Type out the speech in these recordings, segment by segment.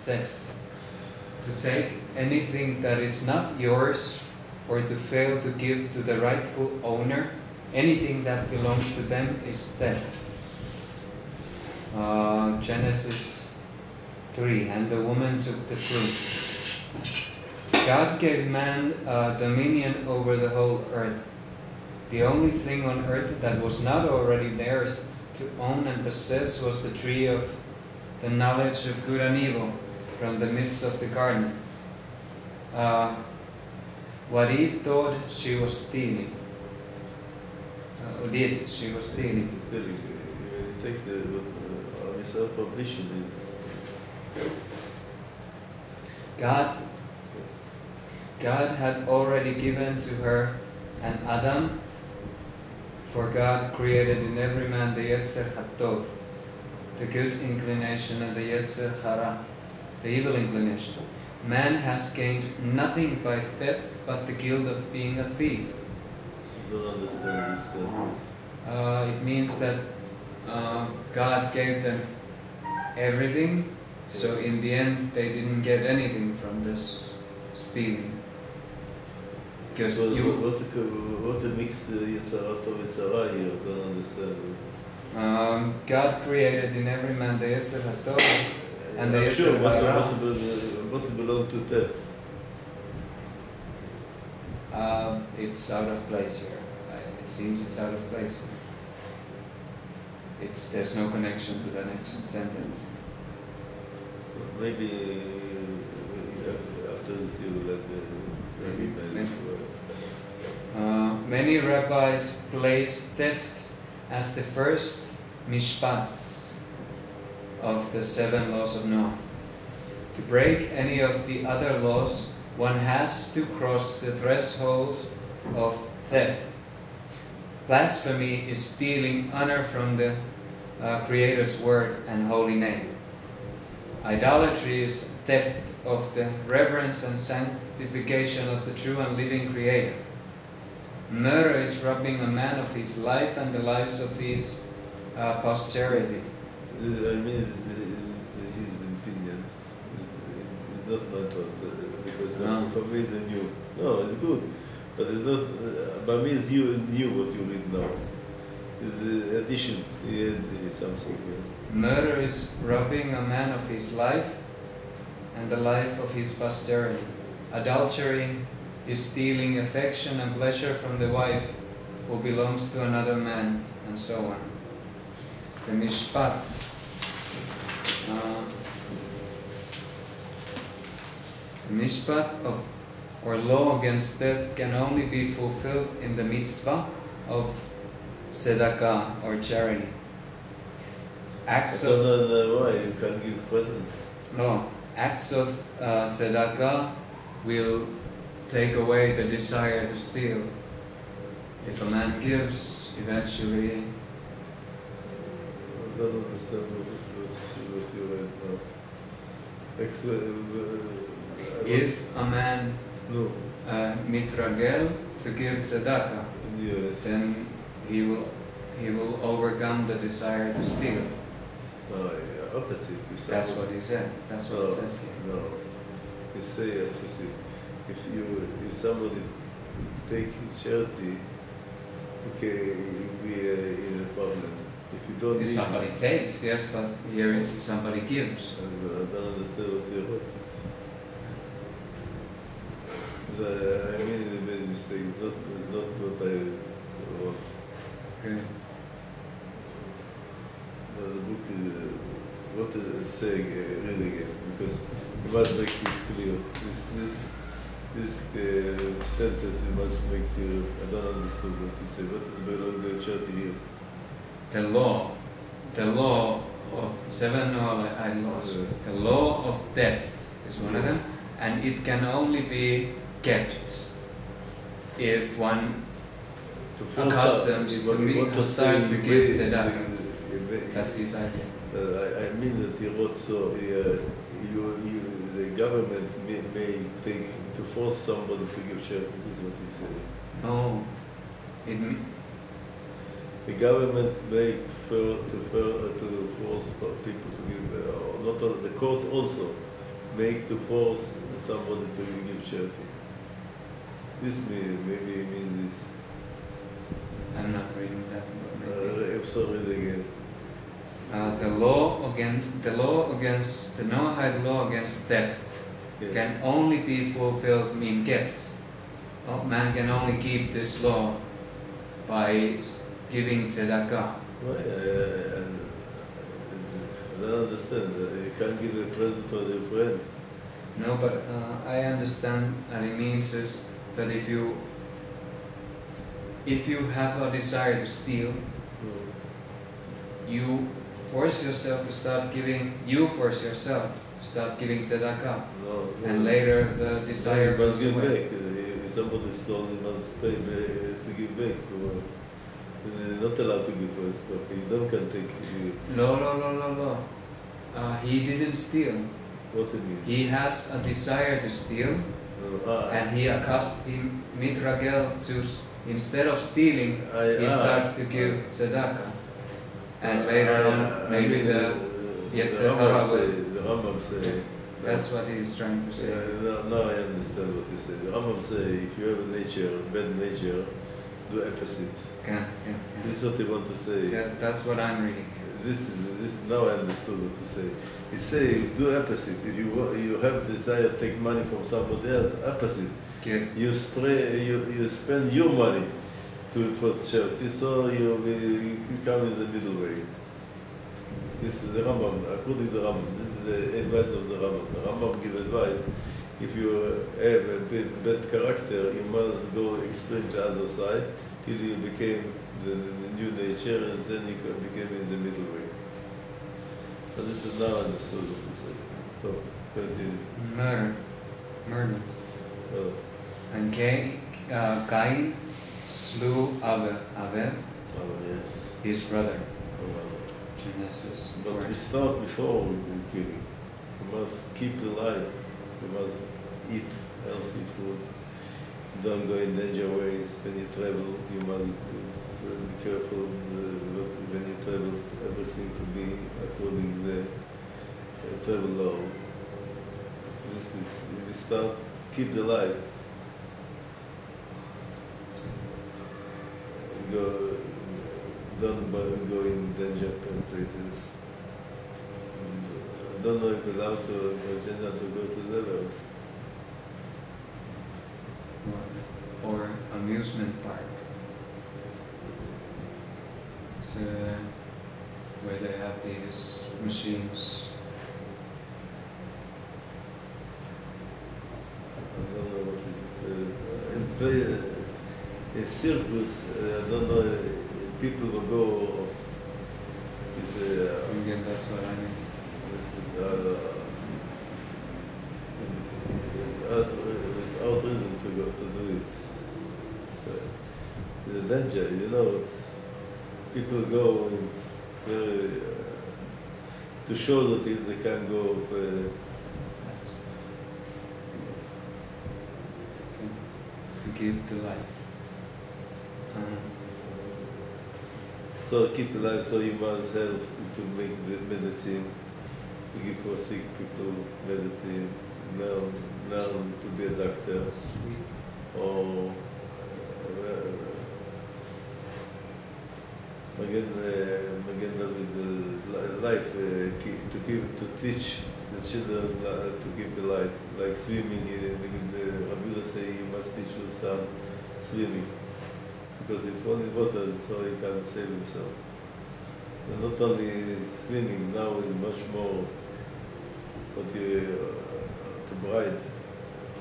theft. To take anything that is not yours, or to fail to give to the rightful owner anything that belongs to them, is theft. Genesis 3, and the woman took the fruit. God gave man dominion over the whole earth. The only thing on earth that was not already theirs to own and possess was the tree of the knowledge of good and evil from the midst of the garden. What Eve thought she was stealing, she was stealing. It takes the self-publishing is God had already given to her and Adam, for God created in every man the Yetzer HaTov, the good inclination, and the Yetzer Hara, the evil inclination. Man has gained nothing by theft but the guilt of being a thief. I don't understand this sentence. It means that God gave them everything, so in the end they didn't get anything from this stealing. Because what makes Yetzirah Tov Yetzirah here? I don't understand. God created in every man the Yetzer HaTov and the Yetzer sure, Hara. what belongs to theft? It's out of place here. It seems it's out of place. There's no connection to the next sentence. Maybe after this you will let many rabbis place theft as the first mishpats of the 7 laws of Noah. To break any of the other laws, one has to cross the threshold of theft. Blasphemy is stealing honor from the Creator's word and holy name. Idolatry is theft of the reverence and sanctification of the true and living Creator. Murder is robbing a man of his life and the lives of his posterity. I mean, his opinions. It's not my thought, because for me it's a new. No, it's good, but it's not. By me, it's new what you read now. It's the addition. Something. Murder is robbing a man of his life and the life of his posterity. Adultery is stealing affection and pleasure from the wife who belongs to another man, and so on. The mishpat. The mishpat or law against theft can only be fulfilled in the mitzvah of tzedakah or charity. Acts of why you can't give present? No, acts of tzedakah will take away the desire to steal. If a man gives, eventually. I don't understand what you read now. If a man mitragel to give tzedakah, yes, then he will overcome the desire to steal. No, opposite. That's what he said. That's what it says here. No, he say opposite. If somebody take charity, okay, you'll be in a problem. If you don't. If somebody takes, yes, but here it's somebody gives. I don't understand what you wrote. I mean, I made a mistake. It's not what I wrote. Okay. The book is what is it saying really again, because you must make this clear. This sentence you must make clear. I don't understand what you say. What is belong to the charity here? The law of 7 Noahide laws. Yes. The law of theft is one of them, and it can only be kept if one accustoms to give tzedakah. That's his idea. I mean that he wrote so. The government may take to force somebody to give charity. This is what he said. No, the government may to force people to give. Not all, the court also make to force somebody to give charity. This maybe means this. I'm not reading that. I'm sorry again. The Noahide law against theft can only be fulfilled, kept. Man can only keep this law by giving tzedakah. Why? I don't understand. You can't give a present for your friend. No, but I understand, and it means is that if you have a desire to steal, you force yourself to start giving. You force yourself to start giving tzedakah, and later the desire must goes give away. back. If somebody stole, you must pay to give back. You're not allowed to give for stuff. You can't take. No. He didn't steal. What do you mean? He has a desire to steal, and he mitragel to, instead of stealing, he starts to give tzedakah. And later on, maybe the Yetzer Hara will. The Rambam say. That's what he's trying to say. Now I understand what he said. The Rambam say if you have a nature, bad nature, do opposite. Yeah. This is what he want to say. Yeah, that's what I'm reading. This now I understood what he say. He say do opposite. If you have desire to take money from somebody else, opposite. Okay. You spend your money for charity, so you come in the middle way. This is the Rambam, according to the Rambam. This is the advice of the Rambam. The Rambam give advice. If you have a bad character, you must go extreme to the other side till you became the new nature, and then you became in the middle way. But this is now understood what he said. So, continue. Murder. And Cain slew Abel, yes. his brother. Genesis. But we start before killing. You must keep the life. You must eat healthy food. Don't go in danger ways. When you travel, you must be careful. When you travel, everything to be according to the travel law. This is, we start, keep the life. Don't go in danger places. I don't know if you're allowed to go to the Everest. Or amusement park. So, where they have these machines. I don't know what is it. In circus, I don't know. People will go. Again, that's what I mean. This is without reason to go to do it. It's a danger, you know. People go very to show that they can go. To keep the life. So keep alive, so you must help to make the medicine, to give for sick people medicine, learn to be a doctor, or again with the life, to teach the children to keep alive, like swimming. The Rabbi say you must teach your son swimming. Because if only water, so he can save himself. And not only swimming, now is much more what to bribe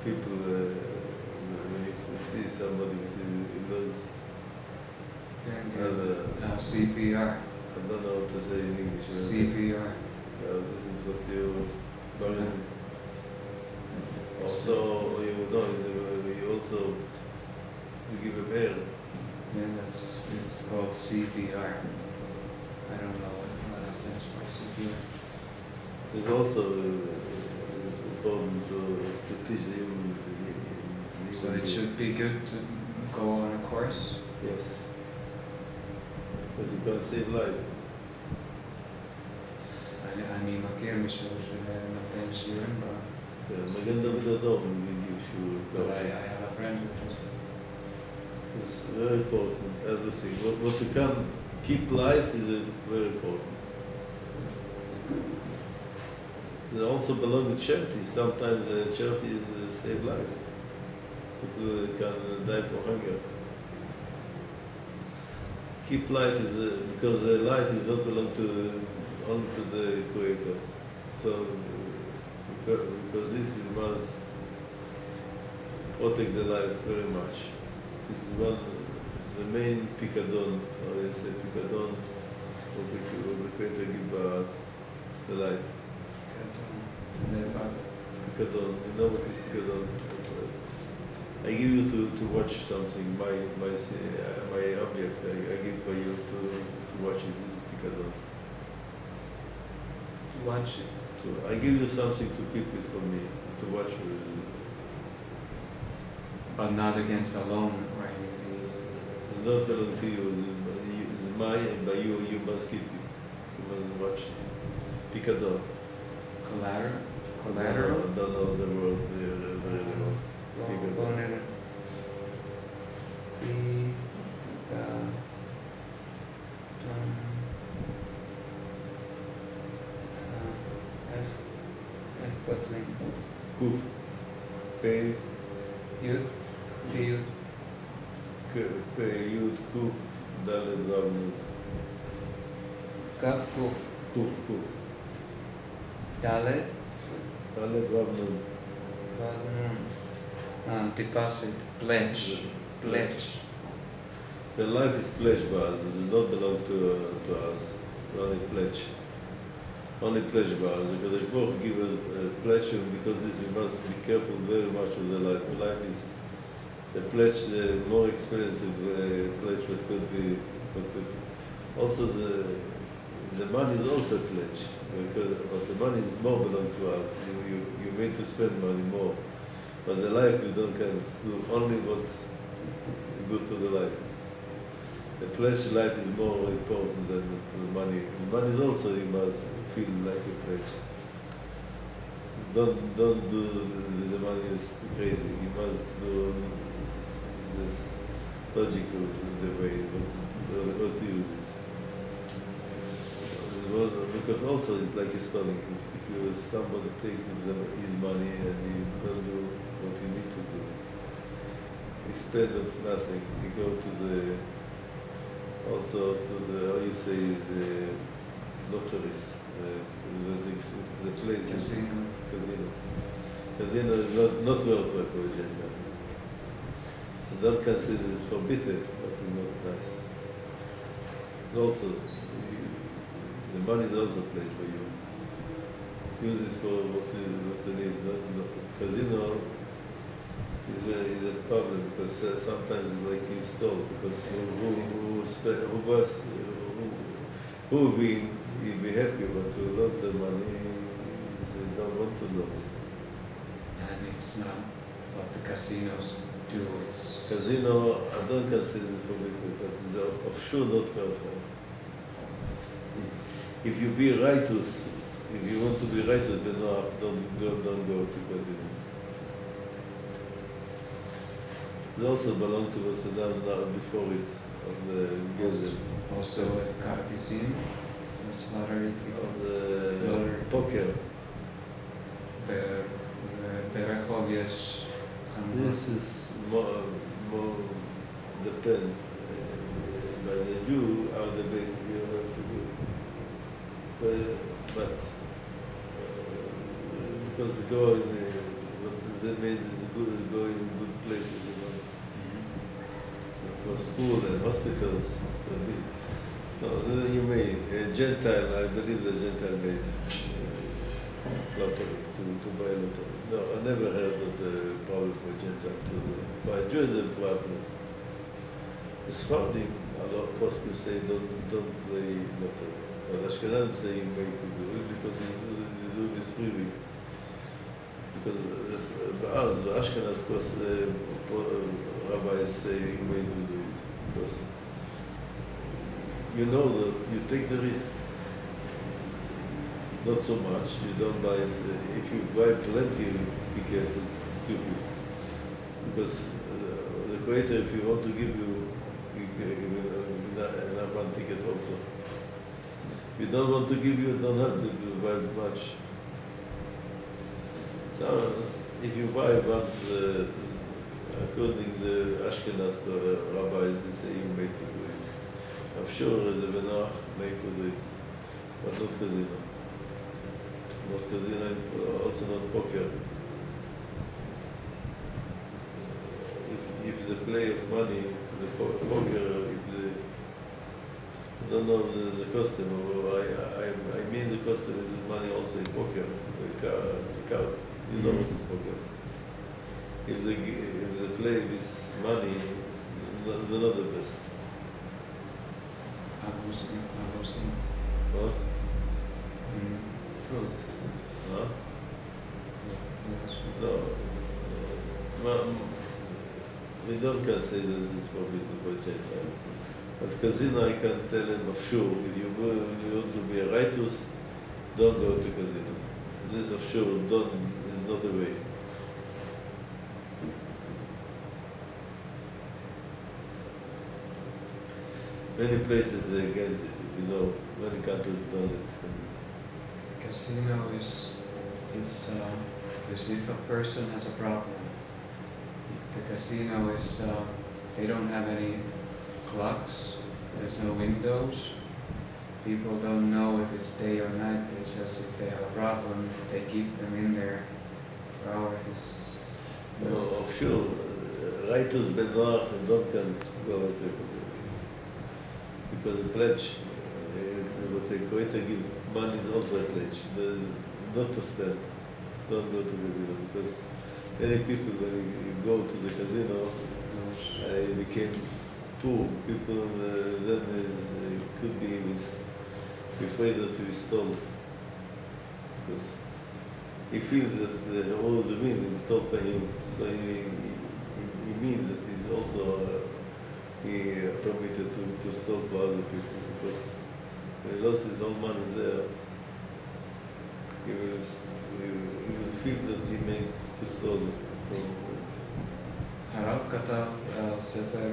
people when you see somebody who knows. CPR. I don't know what to say in English. CPR. This is what you also, you also give a bear. Yeah, it's called CPR. I don't know what it stands for, CPR. It's also important to teach him. So it should be good to go on a course? Yes. Because you can save life. אני מכיר מישהו שנותן שיעורים Magen David Adom gives you But I have a friend who does it. It's very important, everything. What you can keep life is very important. They also belong to charity. Sometimes charity is save life. People can die from hunger. Keep life is because life is not belong to only to the Creator. So because this we must protect the life very much. This is the main pikadon, or you say pikadon, what the Creator gives us, the life. Pikadon, you know what is pikadon? I give you to watch something, my object, I give for you to watch it, this is pikadon. To watch it? I give you something to keep it for me, to watch it. But not against a loan or anything? It's not belong to you, it's mine, and by you must keep it. You must watch it. Pikadon. Collateral? I don't know the word very well. Boner. F Kotlin. Kuf. Pay. Yud. Yud. Pay. Yud. Kuf. Dalet. Vav. Nut. Kaf. Kuf. Kuf. Kuf. Dalet. Dalet. Vav. Nut. Vav. Deposit. Pledge. Pledge. The life is pledged by us. It does not belong to us. Only pledge. Only pledge by us. Because the Baruch give us a pledge, because this we must be careful very much of the life. The life is the pledge, the more expensive pledge was could be. Also the money is also a pledge, but the money is more belong to us. You made to spend money more. But the life you don't can do only what's good for the life. The pledge life is more important than the money. The money is also you must feel like a pledge. Don't do with the money is crazy. You must do this logical the way how to use it. Because also it's like a stealing. If you somebody takes his money and you don't do what you need to do, instead of nothing, you go to the how you say the lotteries, the place. Casino. Casino is not worth for a agenda. I don't consider it's forbidden, but it's not nice. Also, the money is also pledged for you. Use it for what you need. Casino is a problem because sometimes like you stole because who win he'll be happy, but who lost the money they don't want to lose. And it's not what the casinos do. It's Casino I don't consider it forbidden, but it's of sure not worthwhile. If you be righteous, if you want to be righteous, then don't go to casino. They also belong to what we done now before it on the Gezel. also at Karkisim, the lottery. Of the poker. ברחוב יש חנויות. This is more depend by the Jew how the bait you have to do. But because go in what they made is good, go in good places, you know. For school and hospitals. No, you made Gentile. I believe the Gentile made lottery to buy a lottery. No, I never heard of the problem for Gentile to buy. Jew is a problem. It's funny. A lot of poskim say don't play lottery. But Ashkenazim say you may to do it because you do this freely. Because the Ashkenaz course rabbis say you may do it because you know that you take the risk. not so much. You don't buy. If you buy plenty of tickets, it's stupid. Because the creator, if you want to give you enough one ticket also. If you don't want to give you, don't have to buy much. So if you buy once, according to the Ashkenaz rabbis, they say you made to do it. I'm sure the Benach made to do it, but not casino. Not casino, also not poker. If the play of money, the poker, if the I don't know the custom. I mean the custom is money also in poker. The card. You know what is poker. If the play with money, they're not the best. What? Fruit. Huh? No. We don't can say that this is forbidden by Gentile. At casino, I can tell them of sure, if you want to be a righteous, don't go to casino. This of sure, is not the way. Many places are against it, you know, many countries don't let casino. Casino is if a person has a problem. The casino is, they don't have any clocks, there's no windows, people don't know if it's day or night, they just, if they have a problem, they keep them in there for hours. No, sure, righteous Benoach and don't can go to casino. Because the pledge, what the Creator give money is also a pledge, not to spend, don't go to casino, because many people when you go to the casino, became poor. People then could be afraid that we stole. Because he feels that all the win is stolen by him. So he means that he's also permitted to steal for other people. Because when he lost his own money there, he will feel that he made to steal. הרב כתב ספר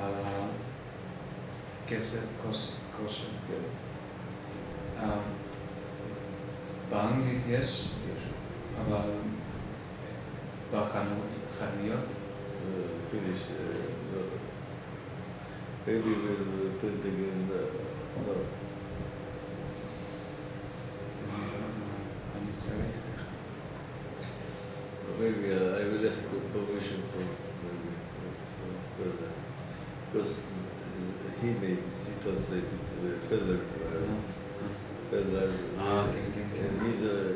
על הכסף כושר. באנגלית יש, אבל בחנויות? Finish. Maybe we'll print again. No. אני צריך. Maybe I will ask permission from because he made it, he translated to the Federal. And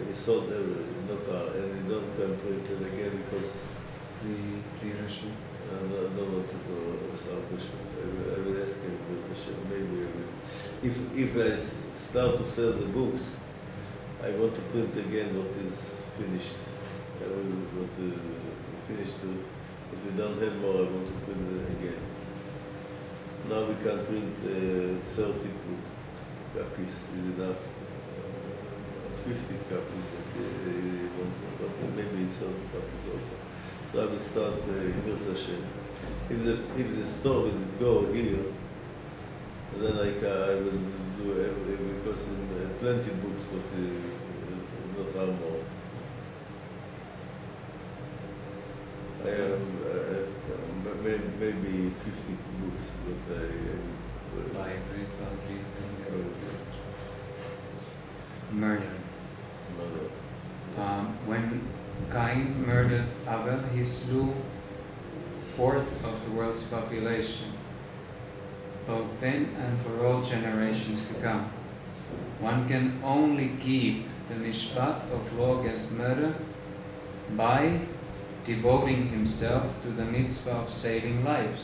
he sold everything, not and he don't come print it again because I don't want to do without Rishmat. I will ask him because maybe if I start to sell the books, I want to print again what is finished. I will go to finish too. If we don't have more, I want to print it again. Now we can print 30 copies is enough. 50 copies, but maybe 30 copies also. So I will start Imir Hashem. If the store will go here, then I will do everything because in plenty books, but not all more. I have maybe 50 books, but I murder. Yes. When Cain murdered Abel, he slew 1/4 of the world's population, both then and for all generations to come. One can only keep the mishpat of law against murder by devoting himself to the mitzvah of saving lives,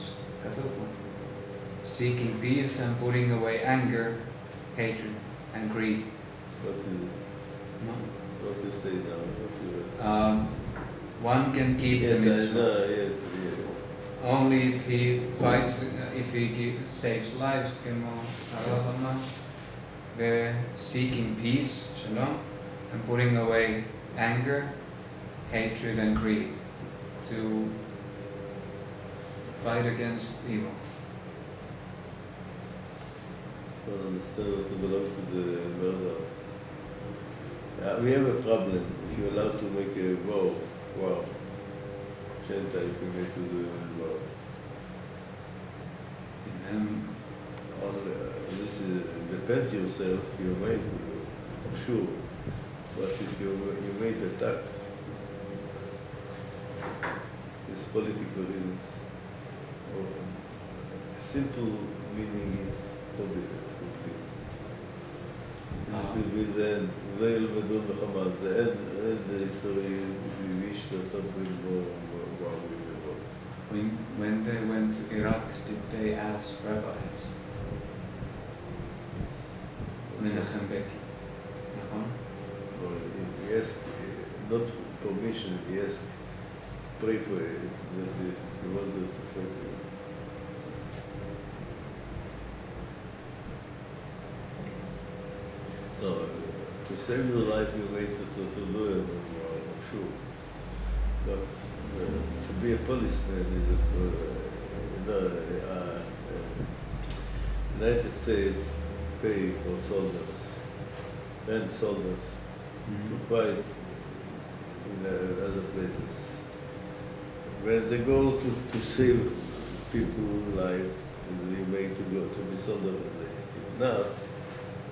seeking peace and putting away anger, hatred, and greed. What is it? No? What you say now? One can keep the mitzvah yes. only if he fights, if he saves lives. we're seeking peace, shalom, and putting away anger, hatred, and greed to fight against evil. I don't understand what to belong to the murder. We have a problem. If you're allowed to make a war, Gentile, if you make to the war. This is depends yourself. You're made to do, for sure. But if you made attacks, it's political reasons. A simple meaning is forbidden. This will be the end. לא ילמדו מחמד. The end the history we wish that not will go war with the world. When they went to Iraq, did they ask rabbis? Menachem Beki. He asked, not permission, he asked, pray for it, that he wanted to pray for it. No, to save your life you wait to do it, sure. But to be a policeman is United States pay for soldiers, and soldiers, to fight in other places. When they go to save people's life, they made to go to be soldiers. If not,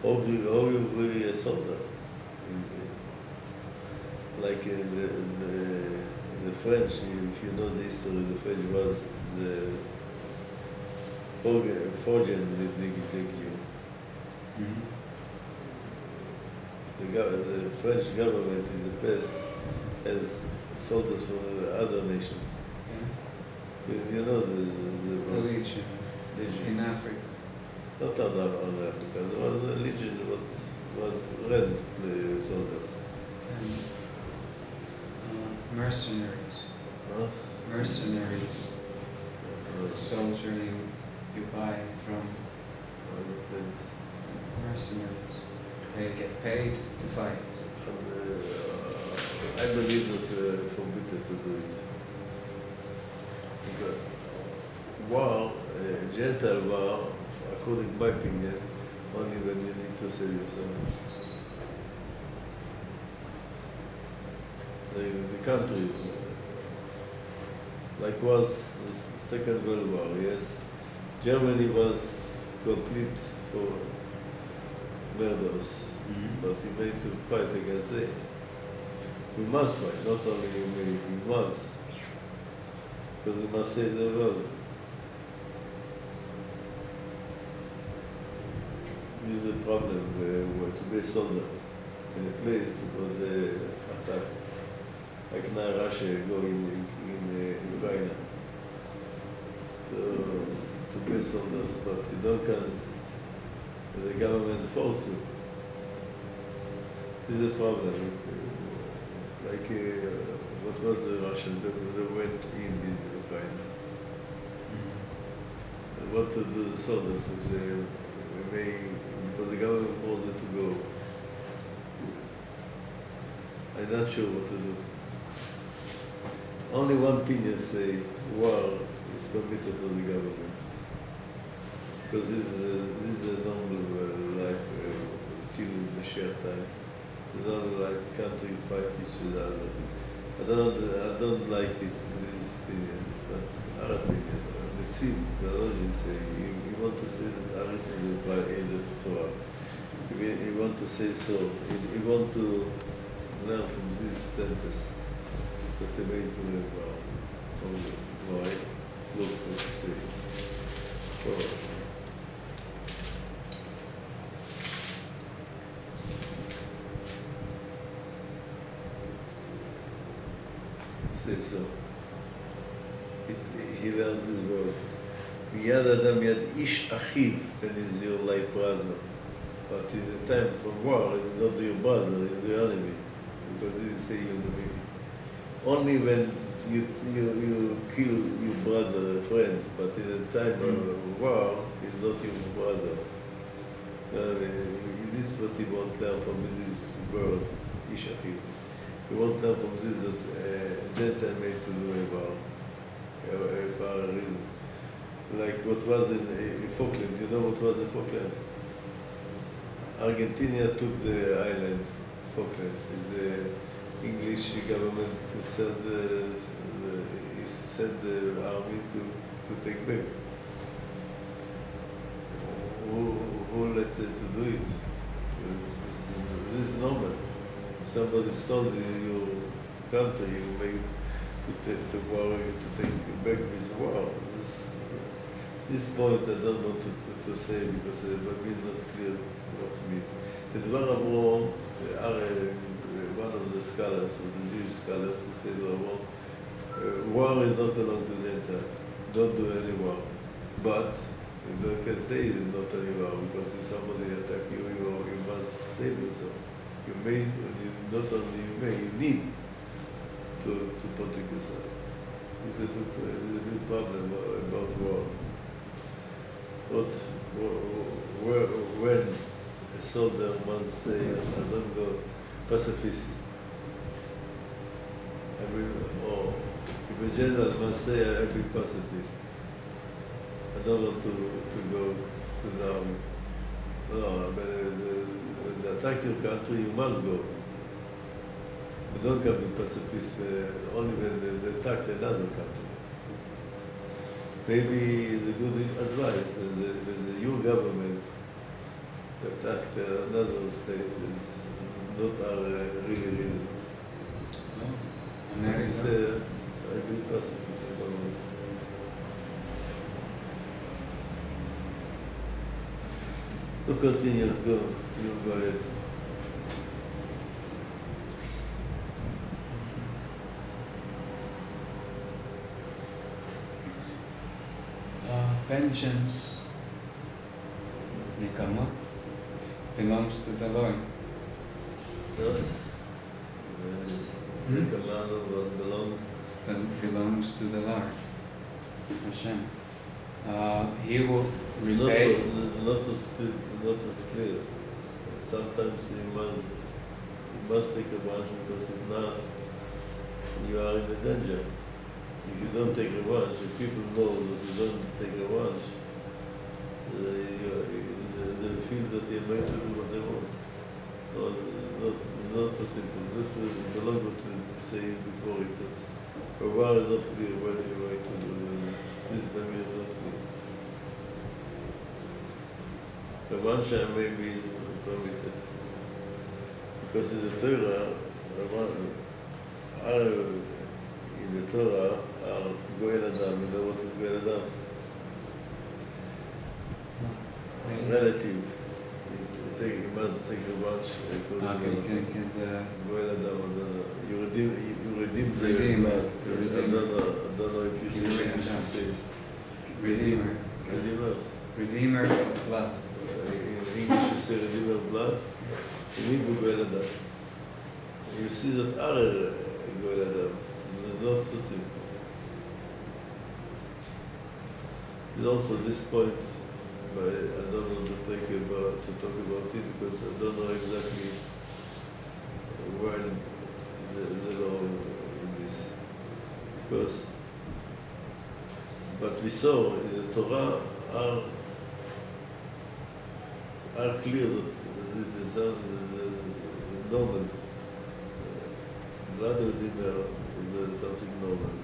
how will you be a soldier? Like the French, if you know the history, the French was the fortune they you. The French government in the past has soldiers from other nations. You know the Legion in Africa. Not on Africa. There was a legion that was rent the soldiers. And mercenaries. Huh? Mercenaries. Soldier you buy from Other places. mercenaries. They get paid to fight. And I believe that forbidden to do it. Because war, Gentile war, according to my opinion, only when you need to save yourself. The country, like was the Second World War, yes. Germany was complete for murders, but he made to fight against it. We must fight, not only we must, because we must save the world. This is a problem where to be a soldier in a place was attacked. Like now Russia go in Ukraine to be soldiers, but you don't can, the government force you. This is a problem. Like what was the Russians? They went in Ukraine. What to do the soldiers if they may, because the government forced them to go. I'm not sure what to do. Only one opinion say war is permitted to the government. Because this is a normal life till the share time. It's not like country fight each other. I don't like it, this opinion, but our opinion. Let's see, the Lord say, you want to say that everything is by angels of Torah. You want to say so. You want to learn from this sentence that they made to me why? Look what to say. Oh. Say so. He learned this word. מיד אדם יד איש אחיו, and is your like brother. But in the time of war, it's not your brother, it's your enemy. Because he say your enemy. Only when you kill your brother, friend, but in the time of war, he's not your brother. This is what he won't learn from this word, Ishachim. He won't learn from this that I made to do about a reason. Like what was in Falkland. You know what was in Falkland? Argentina took the island, Falkland. The English government sent the army to take back. Who let it to do it? This is normal. If somebody stole your country, you make to take back this war. This point I don't want to say because it is not clear what to mean. The Dvar Avrom, one of the scholars, of the Jewish scholars, he said, war is not belong to the entire. Don't do any war. But you can say it's not any war because if somebody attack you, you must save yourself. You may, not only you may, you need to protect yourself. It's a big problem about war. When a soldier must say, I don't go pacifist, or if a general must say, I be pacifist, I don't want to go to the army. No, but when they attack your country, you must go. You don't come to pacifist only when they attack another country. Maybe it's a good advice when your government attacked another state is not our really reason. No. He said, I be pacifist, I don't want. To continue, go ahead. Vengeance, Nikama, belongs to the Lord. Yes. Nikama belongs to the Lord, Hashem. He will repay. Not as clear. Sometimes you must take revenge because if not, you are in the danger. If you don't take revenge, if people know that you don't take revenge, they feel that you're going to do what they want. No, it's not so simple. This is the Lord what we say before it. That revenge is not clear what you're going to do. This maybe is not clear. Revenge may be permitted. Because in the Torah, in the Torah, Goel Adam, you know what is Goel Adam? Relative. He must take revenge according to Goel Adam. You redeem the blood. I don't know if you say English to say. Redeemer. Redeemer of blood. In English you say Redeemer of blood. In Hebrew Goel Adam. You see that other Goel Adam. It's not so simple. There's also this point, but I don't want to talk about it because I don't know exactly when the law in this. Because, but we saw in the Torah are clear that this is normal. Blood redeemer is something normal.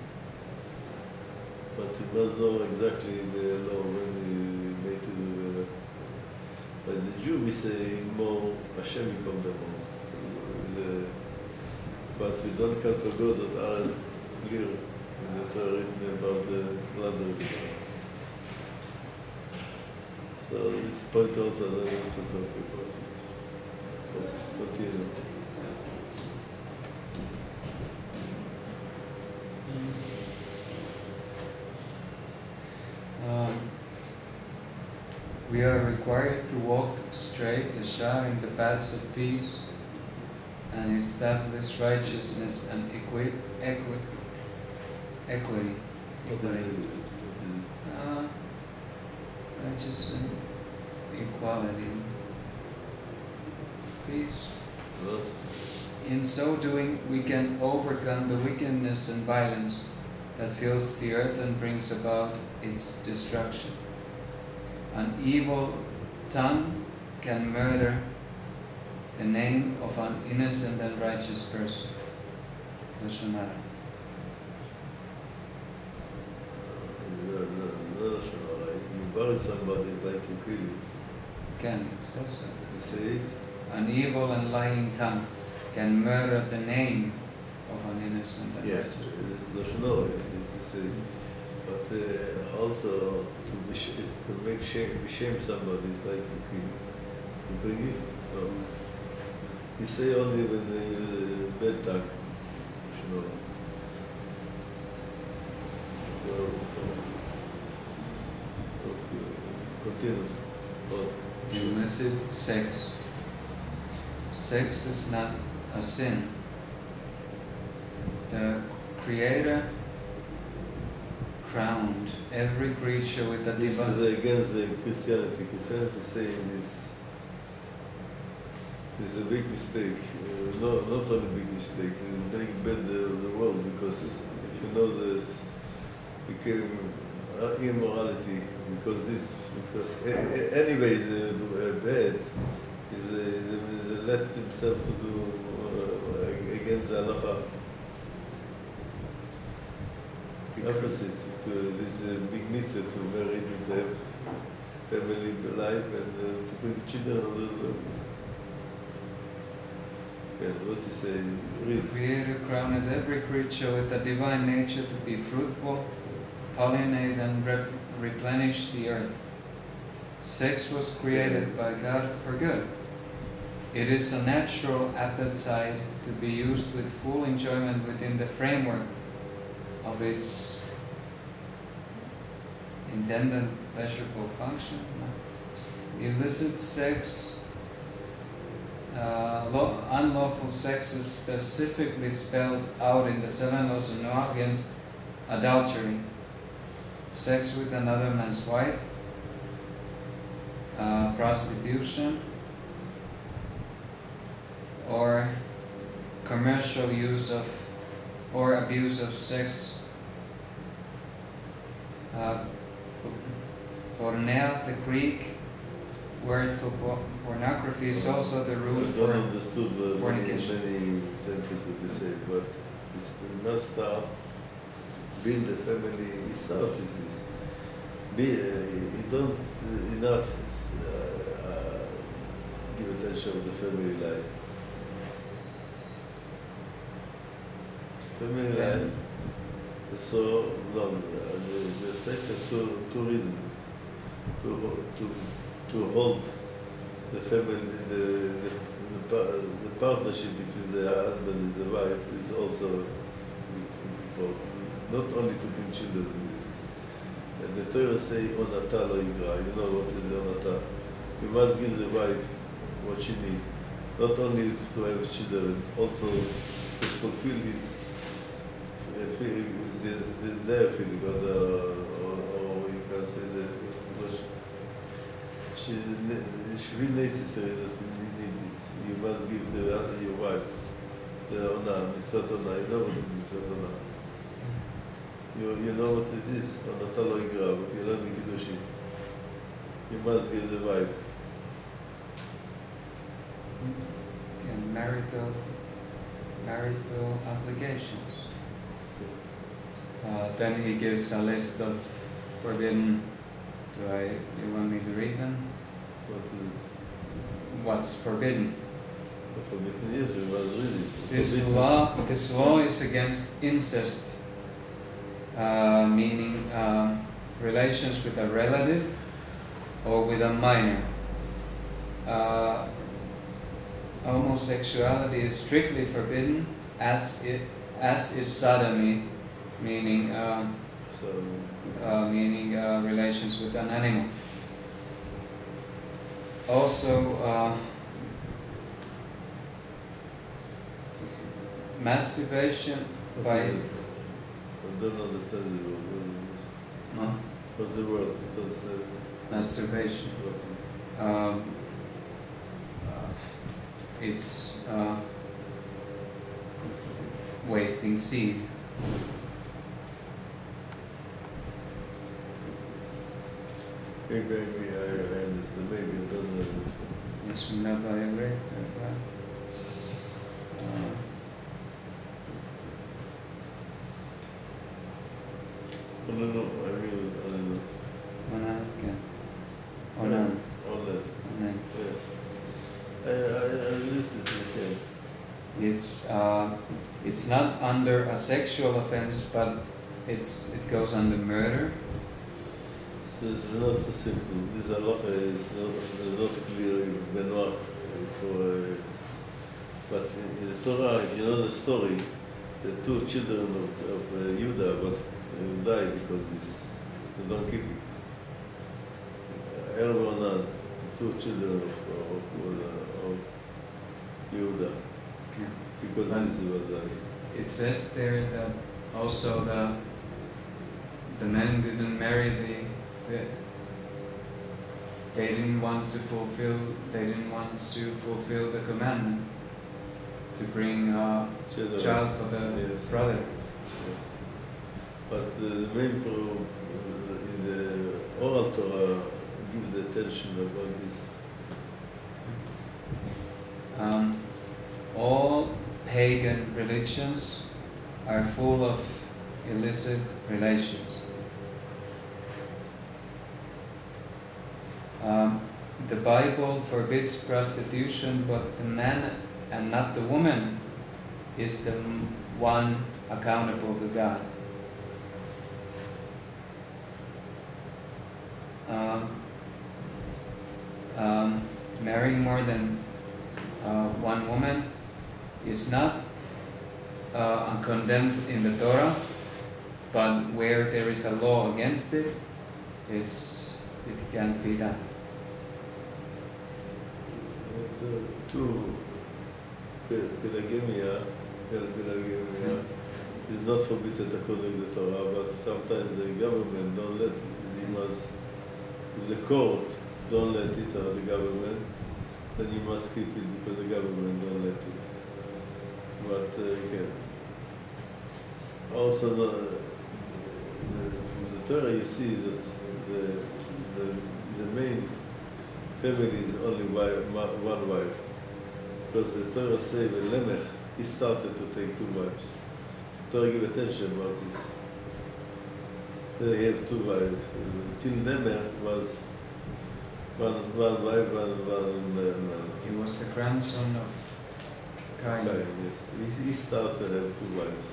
But you must know exactly the law when you make to do it. But the Jew, we say more Hashem become the more. But we don't can forget that are clear in the Torah written about the blood redeemer. So this point also I don't want to talk about it. So continue. We are required to walk straight, yashar, in the paths of peace and establish righteousness and equity. Righteousness and equality. peace. Not In so doing, we can overcome the wickedness and violence that fills the earth and brings about its destruction. An evil tongue can murder the name of an innocent and righteous person. Doesn't matter. no, you bury somebody, it's like you kill him. Can, it says so. You say it? An evil and lying tongue can murder the name of an innocent and Yes, righteous. it's Lashon is to say, but also is to make shame somebody is like you kill. You bring it? No. You say only when bad tongue. Lashon. So okay, continue. What? Illicit sex. Sex is not a sin. The Creator crowned every creature with a This divine. is against the Christianity. Christianity saying this is a big mistake. Not only big mistake, it's making bad the world, because if you know this became immorality, because anyway the bad is let himself to do against the halacha. The opposite. This big mitzvah to marry, to have family life, and to bring children on the world. Yeah, what you say? Read. The Creator crowned every creature with a divine nature to be fruitful, pollinate, and replenish the earth. Sex was created by God for good. It is a natural appetite to be used with full enjoyment within the framework of its intended pleasurable function. Illicit sex, unlawful sex is specifically spelled out in the 7 laws of Noah against adultery, sex with another man's wife, prostitution, or commercial use of or abuse of sex. Pornea, the Greek word for pornography, is also the root I for don't understood fornication. many sentences what you say, but it's must start build the family. It's start with this. You don't enough give attention to the family life. Family life is so long. The sex has two reasons. To hold the family, the partnership between the husband and the wife is also important. Not only to bring children. And the Torah say, "Onata lo igra." You know what is onata? You must give the wife what she needs, not only to have children, also to fulfill his their feeling, or you can say it's really necessary that you need it. You must give to your wife the honor, mitzvot honor. You know what is mitzvot honor. You know what it is. Onata lo igra, but you learn the kiddushin. You must give the wife. And marital obligations. Then he gives a list of forbidden. You want me to read them? What is What's forbidden? forbidden? Yes, you must read it. This law is against incest, meaning relations with a relative or with a minor. Homosexuality is strictly forbidden, as is sodomy, meaning relations with an animal. Also, masturbation by. I don't understand the word. No? What's the word? Masturbation. it's wasting seed. Maybe I understand. Maybe I don't know. Yes, we know by a great. I don't know. I mean, I don't know. Onan, okay. Onan. Onan. Onan. Yes. I listen to it. It's not under a sexual offense, but it goes under murder. This is not so simple. This halacha is not clear in Benoach. But in the Torah, if you know the story, the two children of Judah died because they don't keep it. Erev Onan, the two children of Judah, because this was died. It says there that also the men didn't marry they didn't want to fulfill the commandment to bring a child for the brother. Yes. But the main problem in the oral Torah gives the attention about this. All pagan religions are full of illicit relations. The Bible forbids prostitution, but the man and not the woman is the one accountable to God. Marrying more than one woman is not condemned in the Torah, but where there is a law against it, it can't be done. Two, pelagemia is not forbidden according to the Torah, but sometimes the government don't let it. If the court don't let it, or the government, then you must keep it because the government don't let it. But you can. Also, from the Torah you see that the main family is only one wife. Because the Torah says that Lemech, he started to take 2 wives. The Torah give attention about this. They have 2 wives. Till Lemech was one wife, one man. He was the grandson of Cain. Yes. He started to have 2 wives.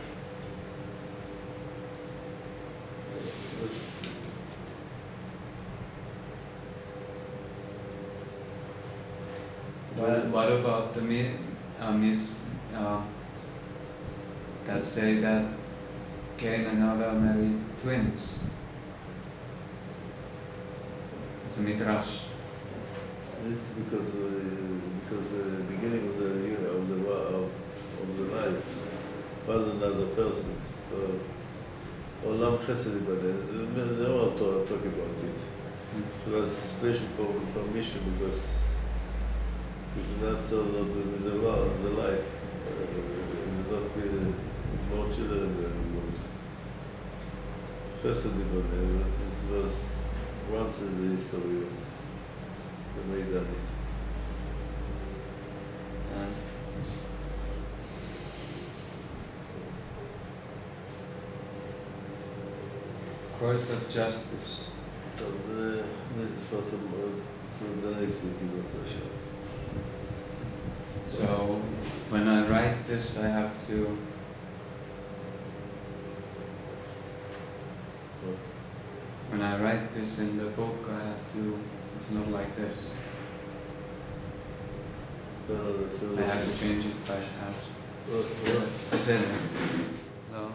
What about the myths that say that Cain and Abel married twins? It's a midrash. This is because the beginning of the life wasn't as a person. So Olam Chesed Ibadah, they all talk about it. It was special permission because if not so with the life, there will not be more children than women. Chesed Ibadah, this was once in the history of the Maidan. Courts of justice. This is for the next week. So when I write this, I have to. When I write this in the book, I have to. It's not like this. I have to change it by house. What? It's in there. No.